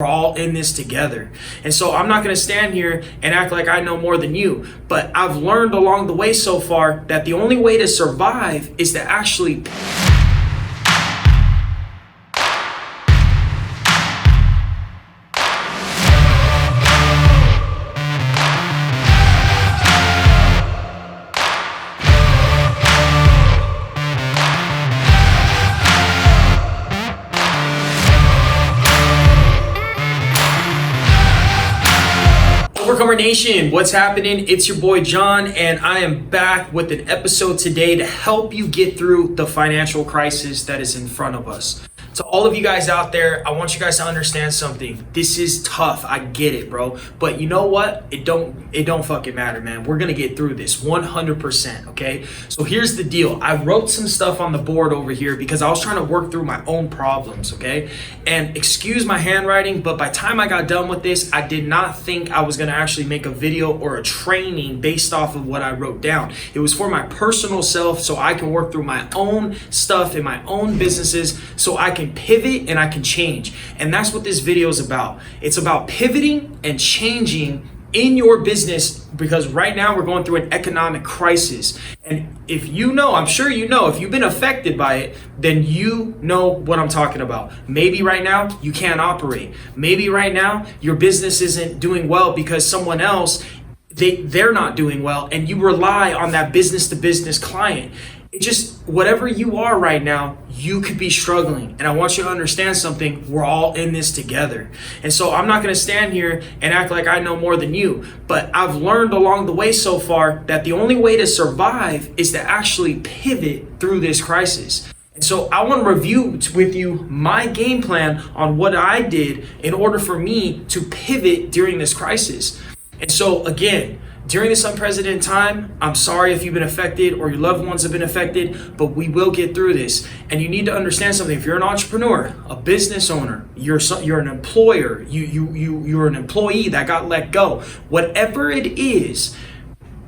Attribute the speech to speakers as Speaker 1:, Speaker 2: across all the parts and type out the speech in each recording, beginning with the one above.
Speaker 1: We're all in this together. And so I'm not going to stand here and act like I know more than you, but I've learned along the way so far that the only way to survive is to actually Overcomer Nation, what's happening? It's your boy John, and I am back with an episode today to help you get through the financial crisis that is in front of us. To all of you guys out there, I want you guys to understand something. This is tough. I get it, bro. But you know what? It don't fucking matter, man. We're gonna get through this 100%, okay? So here's the deal. I wrote some stuff on the board over here because I was trying to work through my own problems, okay? And excuse my handwriting, but by the time I got done with this, I did not think I was gonna actually make a video or a training based off of what I wrote down. It was for my personal self so I can work through my own stuff in my own businesses so I can pivot and I can change. And that's what this video is about. It's about pivoting and changing in your business, because right now we're going through an economic crisis. And if you know, I'm sure you know, if you've been affected by it, then you know what I'm talking about. Maybe right now you can't operate. Maybe right now your business isn't doing well because someone else, they're not doing well, and you rely on that business to business client. It just, whatever you are right now, you could be struggling. And I want you to understand something. We're all in this together. And so I'm not going to stand here and act like I know more than you, but I've learned along the way so far that the only way to survive is to actually pivot through this crisis. And so I want to review with you my game plan on what I did in order for me to pivot during this crisis. And so again, during this unprecedented time, I'm sorry if you've been affected or your loved ones have been affected, but we will get through this. And you need to understand something. If you're an entrepreneur, a business owner, you're an employer, you're an employee that got let go, whatever it is,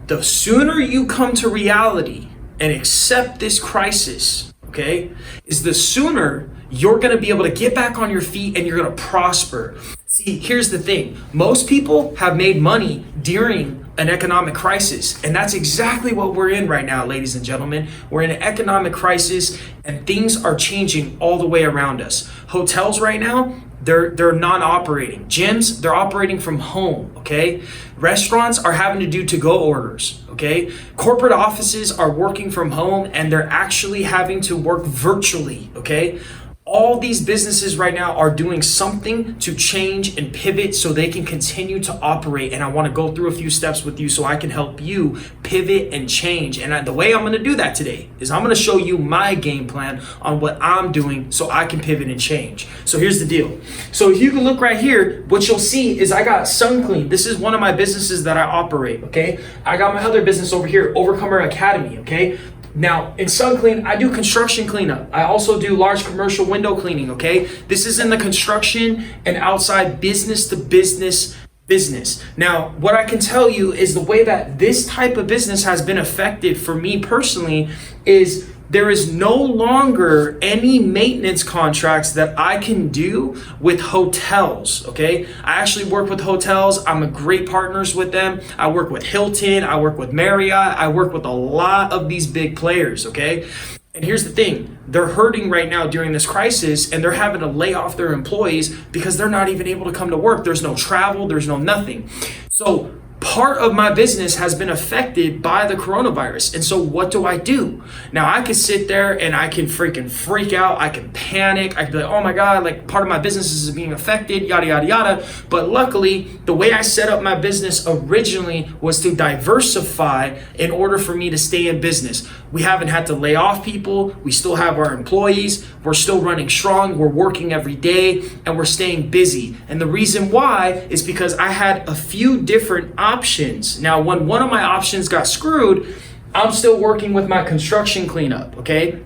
Speaker 1: the sooner you come to reality and accept this crisis, okay, is the sooner you're going to be able to get back on your feet and you're going to prosper. See, here's the thing. Most people have made money during an economic crisis, and that's exactly what we're in right now, ladies and gentlemen. We're in an economic crisis, and things are changing all the way around us. Hotels right now, they're non-operating. Gyms, they're operating from home, okay? Restaurants are having to do to-go orders, okay? Corporate offices are working from home, and they're actually having to work virtually, okay? All these businesses right now are doing something to change and pivot so they can continue to operate. And I want to go through a few steps with you so I can help you pivot and change. And the way I'm going to do that today is I'm going to show you my game plan on what I'm doing so I can pivot and change. So here's the deal. So if you can look right here, what you'll see is I got Sunclean. This is one of my businesses that I operate, okay? I got my other business over here, Overcomer Academy, okay? Now, in Sunclean, I do construction cleanup. I also do large commercial window cleaning, okay? This is in the construction and outside business to business. Now, what I can tell you is the way that this type of business has been affected for me personally is there is no longer any maintenance contracts that I can do with hotels, okay? I actually work with hotels. I'm a great partners with them. I work with Hilton. I work with Marriott. I work with a lot of these big players, okay? And here's the thing. They're hurting right now during this crisis, and they're having to lay off their employees because they're not even able to come to work. There's no travel. There's no nothing. So part of my business has been affected by the coronavirus. And so what do I do? Now I could sit there and I can freaking freak out. I can panic. I can be like, oh my God, like part of my business is being affected, yada, yada, yada. But luckily, the way I set up my business originally was to diversify in order for me to stay in business. We haven't had to lay off people. We still have our employees. We're still running strong. We're working every day and we're staying busy. And the reason why is because I had a few different options. Now, when one of my options got screwed, I'm still working with my construction cleanup, okay?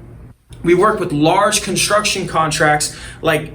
Speaker 1: We work with large construction contracts like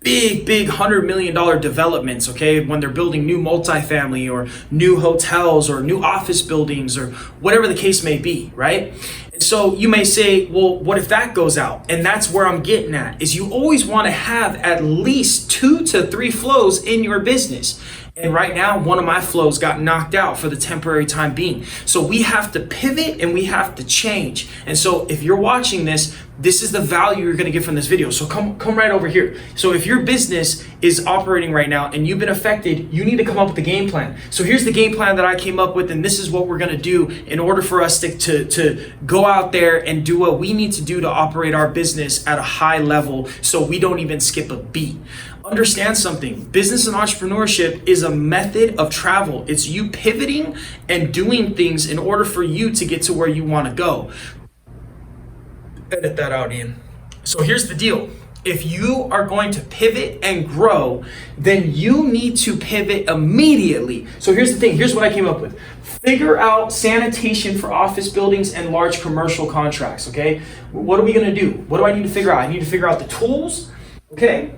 Speaker 1: big $100 million developments, okay? When they're building new multifamily or new hotels or new office buildings or whatever the case may be, right? And so you may say, well, what if that goes out? And that's where I'm getting at, is you always want to have at least 2 to 3 flows in your business. And right now, one of my flows got knocked out for the temporary time being. So we have to pivot and we have to change. And so if you're watching this, this is the value you're going to get from this video. So come right over here. So if your business is operating right now and you've been affected, you need to come up with a game plan. So here's the game plan that I came up with, and this is what we're going to do in order for us to go out there and do what we need to do to operate our business at a high level so we don't even skip a beat. Understand something. Business and entrepreneurship is a method of travel. It's you pivoting and doing things in order for you to get to where you want to go. Edit that out, Ian. So here's the deal. If you are going to pivot and grow, then you need to pivot immediately. So here's the thing. Here's what I came up with. Figure out sanitation for office buildings and large commercial contracts, okay? What are we going to do? What do I need to figure out? I need to figure out the tools, okay?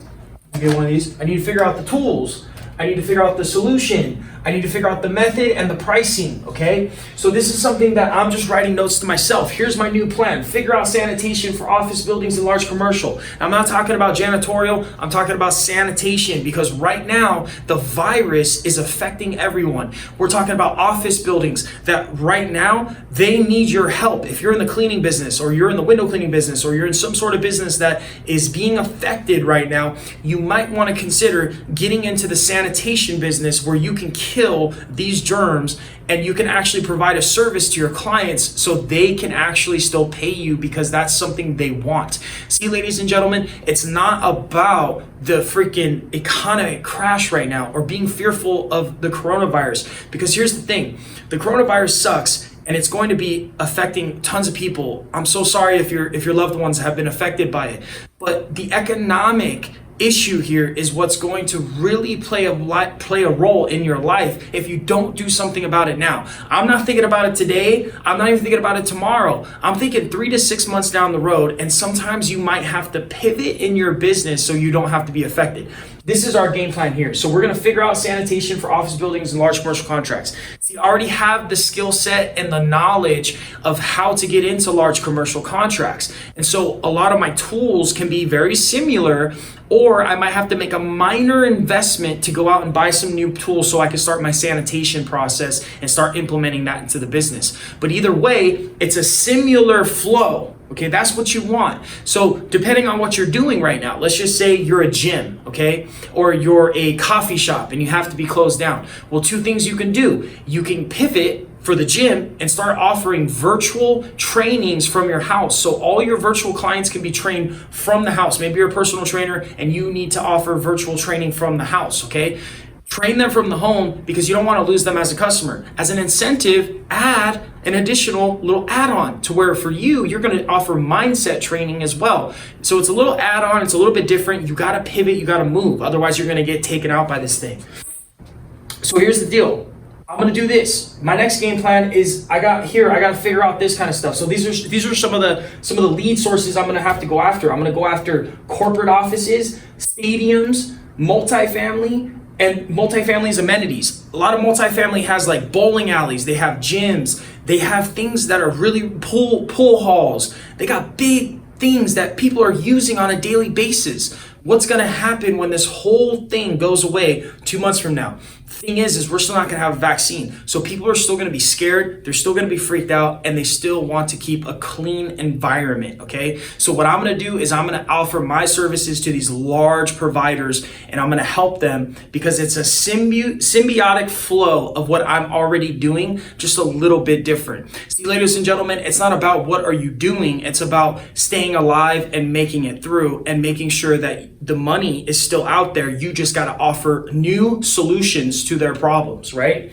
Speaker 1: Get one of these. I need to figure out the tools. I need to figure out the solution. I need to figure out the method and the pricing, okay? So this is something that I'm just writing notes to myself. Here's my new plan. Figure out sanitation for office buildings and large commercial. I'm not talking about janitorial. I'm talking about sanitation, because right now the virus is affecting everyone. We're talking about office buildings that right now they need your help. If you're in the cleaning business, or you're in the window cleaning business, or you're in some sort of business that is being affected right now, you might want to consider getting into the sanitation business where you can kill these germs and you can actually provide a service to your clients so they can actually still pay you because that's something they want. See, ladies and gentlemen, it's not about the freaking economic crash right now or being fearful of the coronavirus, because here's the thing, the coronavirus sucks and it's going to be affecting tons of people. I'm so sorry if your loved ones have been affected by it, but the economic issue here is what's going to really play a role in your life if you don't do something about it now. I'm not thinking about it today. I'm not even thinking about it tomorrow. I'm thinking 3 to 6 months down the road, and sometimes you might have to pivot in your business so you don't have to be affected. This is our game plan here. So we're going to figure out sanitation for office buildings and large commercial contracts. See, I already have the skill set and the knowledge of how to get into large commercial contracts. And so a lot of my tools can be very similar, or I might have to make a minor investment to go out and buy some new tools so I can start my sanitation process and start implementing that into the business. But either way, it's a similar flow. Okay, that's what you want. So depending on what you're doing right now, let's just say you're a gym, okay? Or you're a coffee shop and you have to be closed down. Well, 2 things you can do. You can pivot for the gym and start offering virtual trainings from your house. So all your virtual clients can be trained from the house. Maybe you're a personal trainer and you need to offer virtual training from the house, okay? Train them from the home because you don't want to lose them as a customer. As an incentive, add an additional little add-on to where for you, you're going to offer mindset training as well. So it's a little add-on, it's a little bit different. You got to pivot, you got to move. Otherwise, you're going to get taken out by this thing. So here's the deal. I'm going to do this. My next game plan is I got to figure out this kind of stuff. So these are some of the lead sources I'm going to have to go after. I'm going to go after corporate offices, stadiums, multifamily, and multifamily's amenities. A lot of multifamily has like bowling alleys, they have gyms, they have things that are really pool halls. They got big things that people are using on a daily basis. What's gonna happen when this whole thing goes away 2 months from now? Thing is we're still not gonna have a vaccine. So people are still gonna be scared, they're still gonna be freaked out, and they still want to keep a clean environment, okay? So what I'm gonna do is I'm gonna offer my services to these large providers, and I'm gonna help them because it's a symbiotic flow of what I'm already doing, just a little bit different. See, ladies and gentlemen, it's not about what are you doing, it's about staying alive and making it through and making sure that the money is still out there. You just gotta offer new solutions to their problems, right?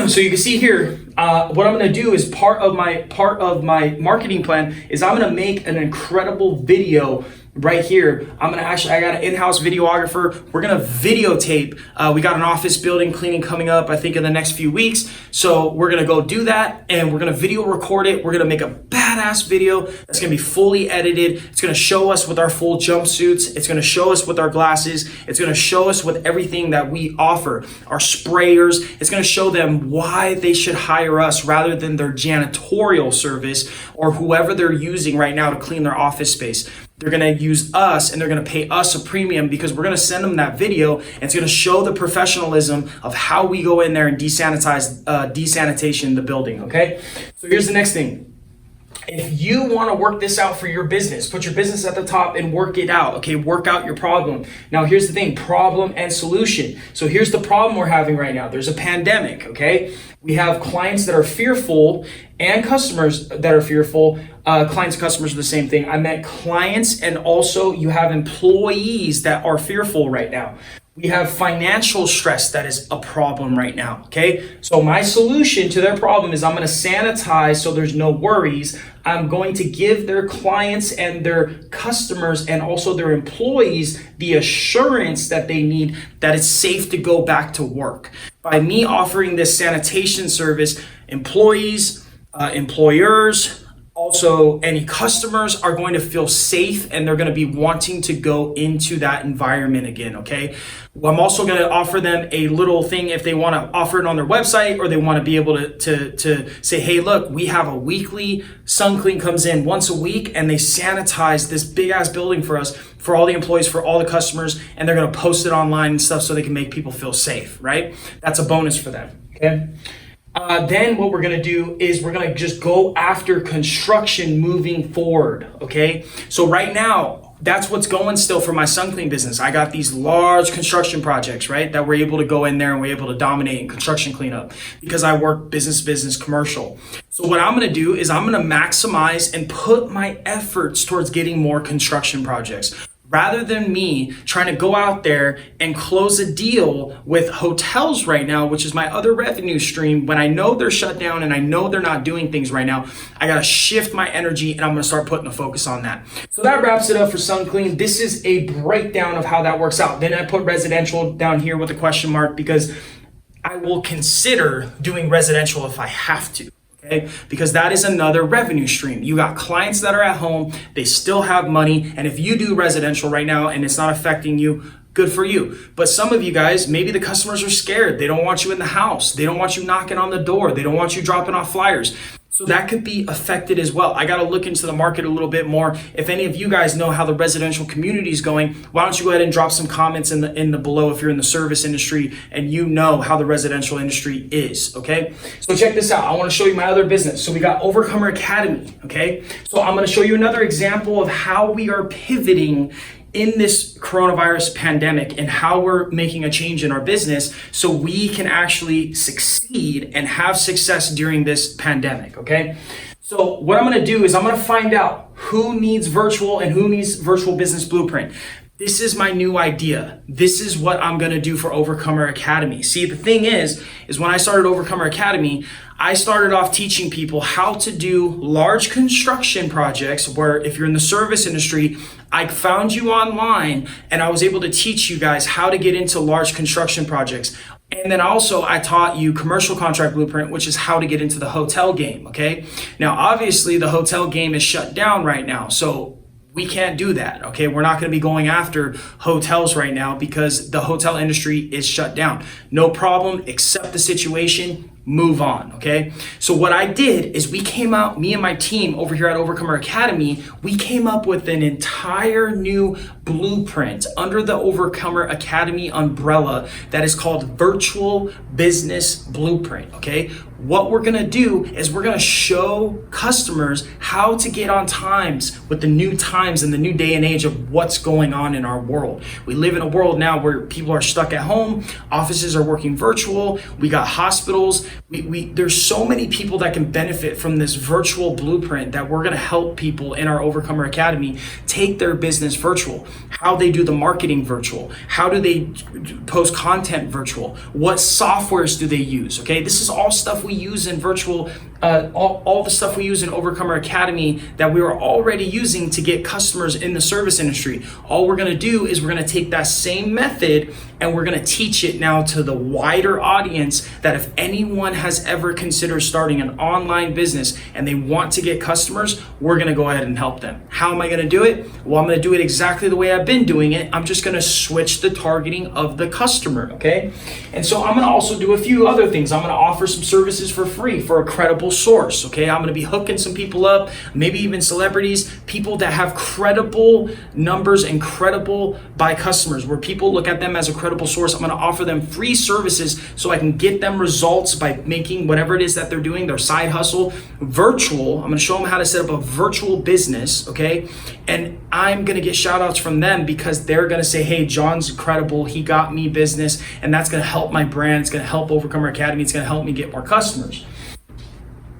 Speaker 1: So you can see here, what I'm gonna do is part of my marketing plan is I'm gonna make an incredible video right here, I got an in-house videographer. We're gonna videotape. We got an office building cleaning coming up, I think in the next few weeks. So we're gonna go do that and we're gonna video record it. We're gonna make a badass video that's gonna be fully edited. It's gonna show us with our full jumpsuits. It's gonna show us with our glasses. It's gonna show us with everything that we offer, our sprayers. It's gonna show them why they should hire us rather than their janitorial service or whoever they're using right now to clean their office space. They're gonna use us and they're gonna pay us a premium because we're gonna send them that video and it's gonna show the professionalism of how we go in there and desanitation the building, okay? So here's the next thing. If you want to work this out for your business, put your business at the top and work it out, okay? Work out your problem. Now, here's the thing, problem and solution. So here's the problem we're having right now. There's a pandemic, okay? We have clients that are fearful and customers that are fearful. Clients and customers are the same thing. I meant clients and also you have employees that are fearful right now. We have financial stress that is a problem right now, okay? So my solution to their problem is I'm gonna sanitize so there's no worries. I'm going to give their clients and their customers and also their employees the assurance that they need that it's safe to go back to work. By me offering this sanitation service, employees, employers, also any customers are going to feel safe and they're going to be wanting to go into that environment again, okay? I'm also going to offer them a little thing if they want to offer it on their website or they want to be able to say, hey, look, we have a weekly Sunclean comes in once a week and they sanitize this big ass building for us, for all the employees, for all the customers, and they're going to post it online and stuff so they can make people feel safe, right? That's a bonus for them, okay? Then what we're gonna do is we're gonna just go after construction moving forward, okay? So right now, that's what's going still for my Sunclean business. I got these large construction projects, right? That we're able to go in there and we're able to dominate in construction cleanup because I work business, commercial. So what I'm gonna do is I'm gonna maximize and put my efforts towards getting more construction projects. Rather than me trying to go out there and close a deal with hotels right now, which is my other revenue stream, when I know they're shut down and I know they're not doing things right now, I gotta shift my energy and I'm gonna start putting a focus on that. So that wraps it up for Sunclean. This is a breakdown of how that works out. Then I put residential down here with a question mark because I will consider doing residential if I have to. Okay? Because that is another revenue stream. You got clients that are at home, they still have money, and if you do residential right now and it's not affecting you, good for you. But some of you guys, maybe the customers are scared. They don't want you in the house. They don't want you knocking on the door. They don't want you dropping off flyers. So that could be affected as well. I got to look into the market a little bit more. If any of you guys know how the residential community is going, why don't you go ahead and drop some comments in the below if you're in the service industry and you know how the residential industry is, okay? So check this out. I want to show you my other business. So we got Overcomer Academy, okay? So I'm going to show you another example of how we are pivoting in this coronavirus pandemic and how we're making a change in our business so we can actually succeed and have success during this pandemic, okay? So what I'm gonna do is I'm gonna find out who needs virtual and who needs virtual business blueprint. This is my new idea. This is what I'm gonna do for Overcomer Academy. See, the thing is when I started Overcomer Academy, I started off teaching people how to do large construction projects where if you're in the service industry, I found you online and I was able to teach you guys how to get into large construction projects. And then also I taught you commercial contract blueprint, which is how to get into the hotel game, okay? Now, obviously the hotel game is shut down right now. So we can't do that, okay? We're not gonna be going after hotels right now because the hotel industry is shut down. No problem, accept the situation, move on, okay? So what I did is we came out, me and my team over here at Overcomer Academy, we came up with an entire new blueprint under the Overcomer Academy umbrella that is called Virtual Business Blueprint, okay? What we're gonna do is we're gonna show customers how to get on times with the new times and the new day and age of what's going on in our world. We live in a world now where people are stuck at home, offices are working virtual, we got hospitals, there's so many people that can benefit from this virtual blueprint that we're gonna help people in our Overcomer Academy take their business virtual, how they do the marketing virtual, how do they post content virtual, what softwares do they use, okay? This is all stuff we use in virtual all the stuff we use in Overcomer Academy that we were already using to get customers in the service industry. All we're gonna do is we're gonna take that same method and we're gonna teach it now to the wider audience, that if anyone has ever considered starting an online business and they want to get customers, we're gonna go ahead and help them. How am I gonna do it? Well, I'm gonna do it exactly the way I've been doing it. I'm just gonna switch the targeting of the customer, okay? And so I'm gonna also do a few other things. I'm gonna offer some services for free for a credible source, okay? I'm gonna be hooking some people up, maybe even celebrities, people that have credible numbers and credible by customers, where people look at them as a credible source. I'm gonna offer them free services so I can get them results by making whatever it is that they're doing, their side hustle, virtual. I'm gonna show them how to set up a virtual business, okay? And I'm gonna get shout outs from them because they're gonna say, hey, John's credible, he got me business, and that's gonna help my brand, it's gonna help Overcomer Academy, it's gonna help me get more customers.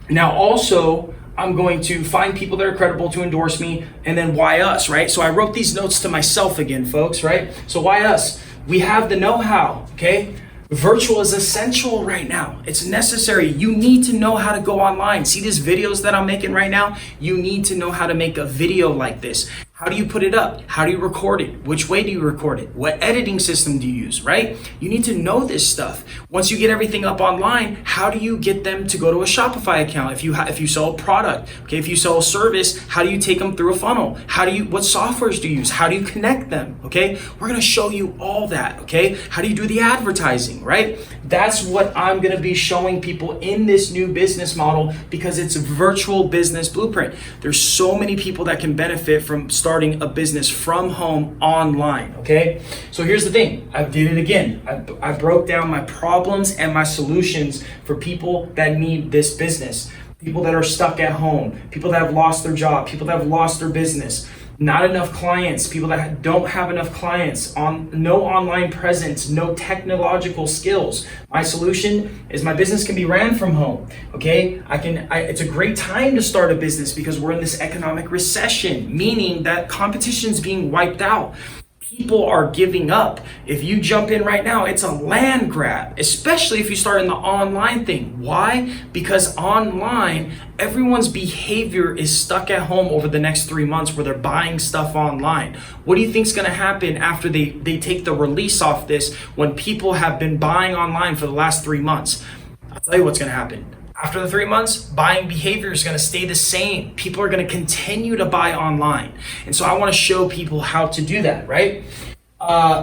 Speaker 1: Now also, I'm going to find people that are credible to endorse me, and then why us, right? So I wrote these notes to myself again, folks, right? So why us? We have the know-how, okay? Virtual is essential right now. It's necessary. You need to know how to go online. See these videos that I'm making right now? You need to know how to make a video like this. How do you put it up? How do you record it? Which way do you record it? What editing system do you use, right? You need to know this stuff. Once you get everything up online, how do you get them to go to a Shopify account? If you sell a product, okay, if you sell a service, how do you take them through a funnel? What softwares do you use? How do you connect them, okay? We're gonna show you all that, okay? How do you do the advertising, right? That's what I'm gonna be showing people in this new business model, because it's a virtual business blueprint. There's so many people that can benefit from starting a business from home online, okay? So here's the thing, I did it again. I broke down my problems and my solutions for people that need this business, people that are stuck at home, people that have lost their job, people that have lost their business, not enough clients, people that don't have enough clients, no online presence, no technological skills. My solution is my business can be ran from home, okay? It's a great time to start a business because we're in this economic recession, meaning that competition's being wiped out. People are giving up. If you jump in right now, it's a land grab, especially if you start in the online thing. Why? Because online, everyone's behavior is stuck at home over the next 3 months where they're buying stuff online. What do you think is going to happen after they take the release off this, when people have been buying online for the last 3 months? I'll tell you what's going to happen. After the 3 months, buying behavior is going to stay the same. People are going to continue to buy online. And so I want to show people how to do that, right?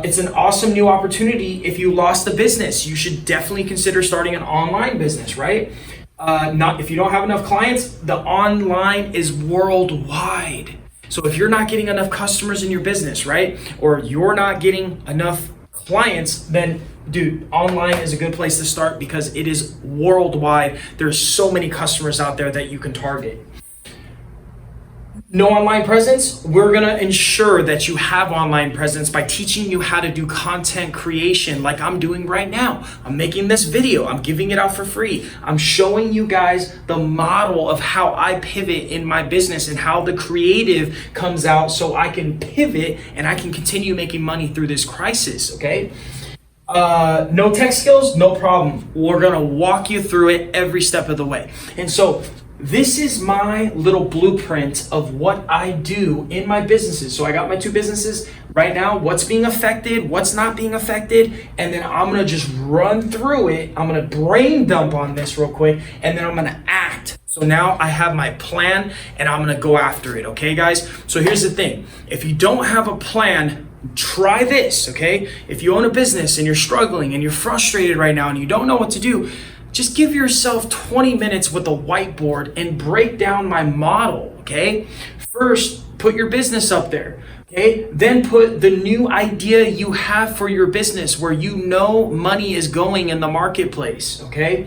Speaker 1: It's an awesome new opportunity. If you lost the business, you should definitely consider starting an online business, right? If you don't have enough clients, the online is worldwide. So if you're not getting enough customers in your business, right? Or you're not getting enough clients, then dude, online is a good place to start because it is worldwide. There's so many customers out there that you can target. No online presence? We're gonna ensure that you have online presence by teaching you how to do content creation like I'm doing right now. I'm making this video, I'm giving it out for free. I'm showing you guys the model of how I pivot in my business and how the creative comes out so I can pivot and I can continue making money through this crisis, okay? No tech skills, no problem. We're gonna walk you through it every step of the way. And so this is my little blueprint of what I do in my businesses. So I got my 2 businesses right now, what's being affected, what's not being affected, and then I'm gonna just run through it. I'm gonna brain dump on this real quick, and then I'm gonna act. So now I have my plan and I'm gonna go after it, okay guys? So here's the thing, if you don't have a plan, try this, okay? If you own a business and you're struggling and you're frustrated right now and you don't know what to do, just give yourself 20 minutes with a whiteboard and break down my model, okay? First, put your business up there, okay? Then put the new idea you have for your business where you know money is going in the marketplace, okay?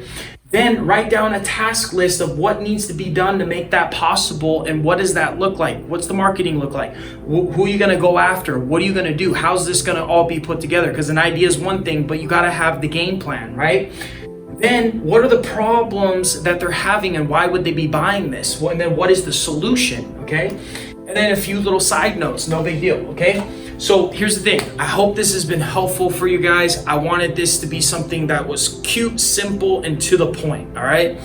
Speaker 1: Then write down a task list of what needs to be done to make that possible, and what does that look like? What's the marketing look like? Who are you gonna go after? What are you gonna do? How's this gonna all be put together? Because an idea is one thing, but you gotta have the game plan, right? Then what are the problems that they're having and why would they be buying this? And then what is the solution, okay? And then a few little side notes, no big deal, okay? So here's the thing, I hope this has been helpful for you guys. I wanted this to be something that was cute, simple, and to the point, all right?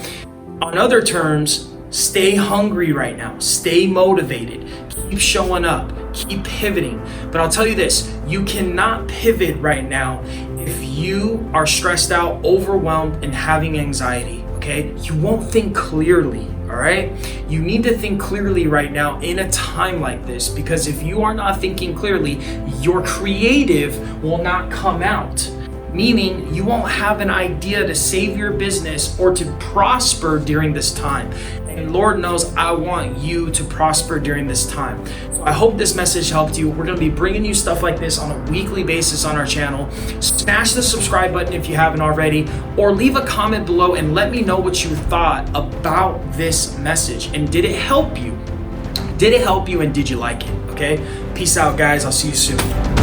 Speaker 1: On other terms, stay hungry right now. Stay motivated. Keep showing up. Keep pivoting. But I'll tell you this, you cannot pivot right now if you are stressed out, overwhelmed, and having anxiety, okay? You won't think clearly, all right? You need to think clearly right now in a time like this, because if you are not thinking clearly, your creative will not come out. Meaning you won't have an idea to save your business or to prosper during this time. And Lord knows I want you to prosper during this time. So I hope this message helped you. We're going to be bringing you stuff like this on a weekly basis on our channel. Smash the subscribe button if you haven't already, or leave a comment below and let me know what you thought about this message. And did it help you? Did it help you and did you like it? Okay? Peace out, guys. I'll see you soon.